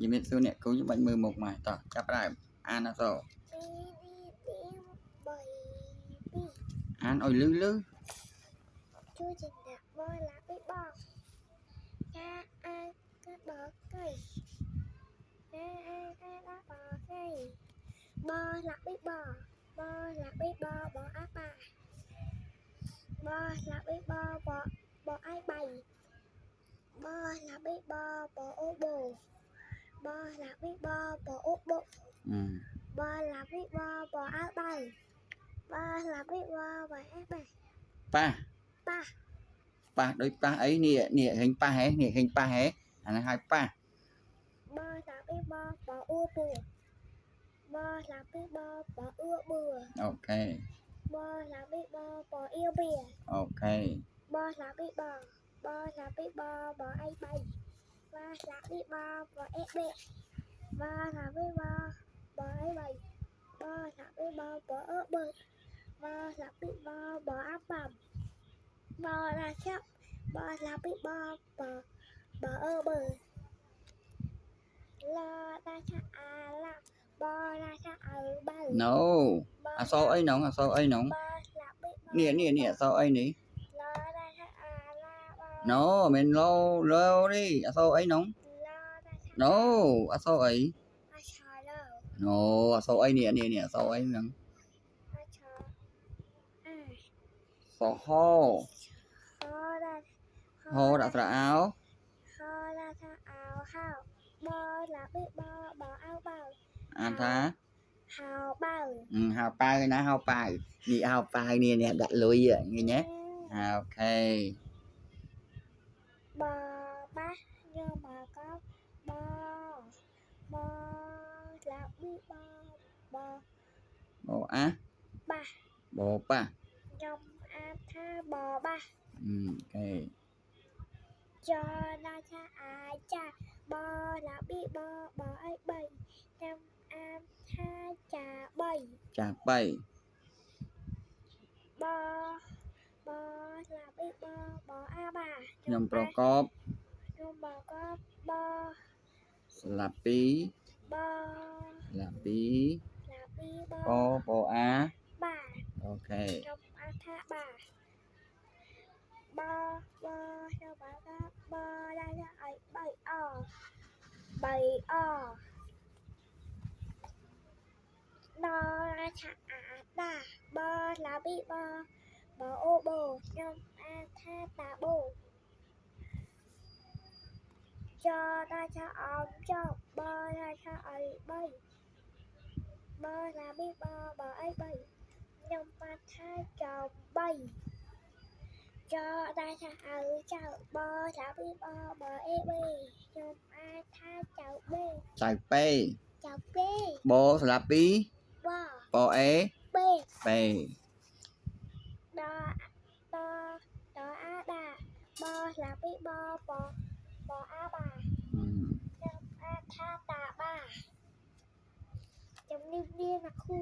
ជំរាបសួរអ្នកគ្រូខ្ញុំបាច់មើលមុខមកតោះចាប់ផ្ដើមអានអក្សរអានឲ្យលឺជួយចិនដាក់បឡាពីបងចាអាកាបកៃចាអាកាបកៃបឡាពីបឡាពីបអាបាបឡាពីបអៃបៃបឡាពីបអូបូបឡាពីបអូបូបឡាពីបអើបៃបឡាពីបអេបៃប៉ះ ប៉ះ ប៉ះដូចប៉ះអីនេះឃើញប៉ះហ៎នេះឃើញប៉ះហ៎អានេះហៅប៉ះ បឡាពីបអ៊ូបូបឡាពីបអ៊ូប៊ូ អូខេ បឡាពីបអ៊ីប៊ី អូខេ បឡាពីបឡាពីបអៃបៃបឡាពីបអេបេបឡាពីបអៃបៃបឡាពីបអឺបឺបឡាពីបអាបាំបឡាចាប់បឡាពីបអឺបឺឡាតាឆាអាឡាបឡាឆាអើបៅ no អក្សរអីហ្នឹងអក្សរអីហ្នឹង បឡាពីប នេះអក្សរអីនេះ ឡាតាឆាអាឡាប no មិនឡូនេះអក្សរអីហ្នឹង ឡាតាឆា no អក្សរអី អាឆាឡូ no អក្សរអីនេះអក្សរអីហ្នឹង អាឆាអា សហោ ហឡា ហោដាក់ស្រៈអោ ហឡាឆាអោហៅបឡាពីបអៅបៅ អានថា ហៅបៅ ហៅប៉ៅណាហៅប៉ៅនេះហៅប៉ៅនេះដាក់លុយឃើញទេអូខេ បបាសយកមកកបបឡាពីប បអា បាស បប៉ះ ខ្ញុំអានថាបបាស អូខេ ចឡាឆាអាចាបឡាពីបអៃបៃខ្ញុំអានថាចា3 ចាស់3 បឡាពីបអាបា ខ្ញុំប្រកប ខ្ញុំបកប ស្លាប់ពី ប ស្លាប់ពី ឡាពីប បអា បា អូខេ ខ្ញុំអានថាបាខ្ញុំបកបឡាឆាអៃ3អ3អឡាឆាអាដាបឡាពីបអូបូខ្ញុំអានថាតាបូចឡាឆាអមចប់បឡាឆាអៃ3បឡាពីបអៃ3ខ្ញុំអានថាចោ3ចឡាឆាអើចៅបឡាពីបអេបេខ្ញុំអានថាចៅបេ ចៅពេ ចៅបេ បស្លាប់ពី ប អេ បេ ពេ ដអាដាបឡាពីបអាបាខ្ញុំអានថាតាបាជំរាបលាណាគ្រូ